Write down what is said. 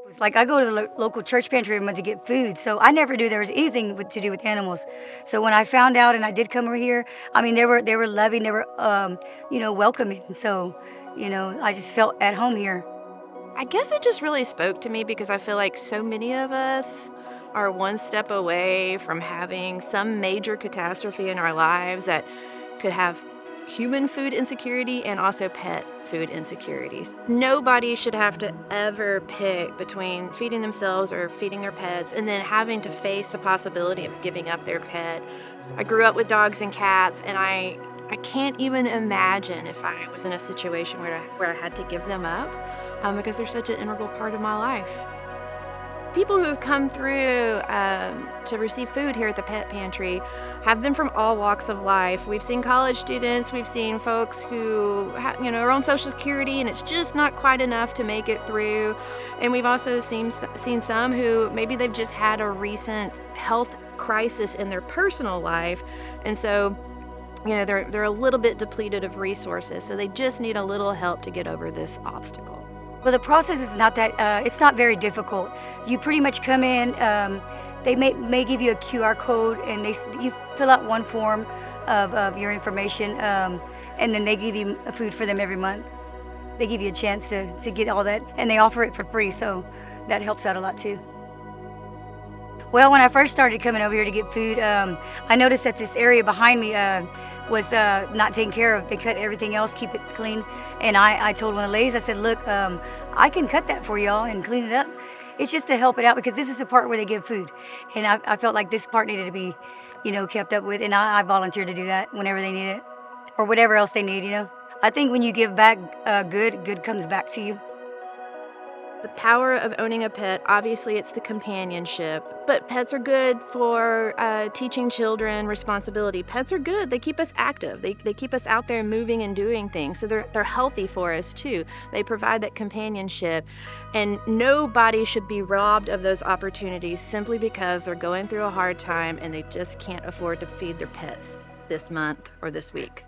It's like I go to the local church pantry every month to get food, so I never knew there was anything to do with animals. So when I found out and I did come over here, I mean, they were loving, they were, welcoming. So, I just felt at home here. I guess it just really spoke to me because I feel like so many of us are one step away from having some major catastrophe in our lives that could have human food insecurity and also pet food insecurities. Nobody should have to ever pick between feeding themselves or feeding their pets and then having to face the possibility of giving up their pet. I grew up with dogs and cats, and I can't even imagine if I was in a situation where I had to give them up because they're such an integral part of my life. People who have come through to receive food here at the pet pantry have been from all walks of life. We've seen college students, we've seen folks who are on Social Security and it's just not quite enough to make it through. And we've also seen some who maybe they've just had a recent health crisis in their personal life. And so they're a little bit depleted of resources, so they just need a little help to get over this obstacle. Well, the process is not that, it's not very difficult. You pretty much come in, they may give you a QR code, and you fill out one form of your information, and then they give you food for them every month. They give you a chance to get all that, and they offer it for free, so that helps out a lot too. Well, when I first started coming over here to get food, I noticed that this area behind me was not taken care of. They cut everything else, keep it clean. And I told one of the ladies, I said, look, I can cut that for y'all and clean it up. It's just to help it out because this is the part where they give food. And I felt like this part needed to be, kept up with. And I volunteered to do that whenever they need it or whatever else they need, I think when you give back good comes back to you. The power of owning a pet, obviously it's the companionship, but pets are good for teaching children responsibility. Pets are good, they keep us active, they keep us out there moving and doing things, so they're healthy for us too. They provide that companionship, and nobody should be robbed of those opportunities simply because they're going through a hard time and they just can't afford to feed their pets this month or this week.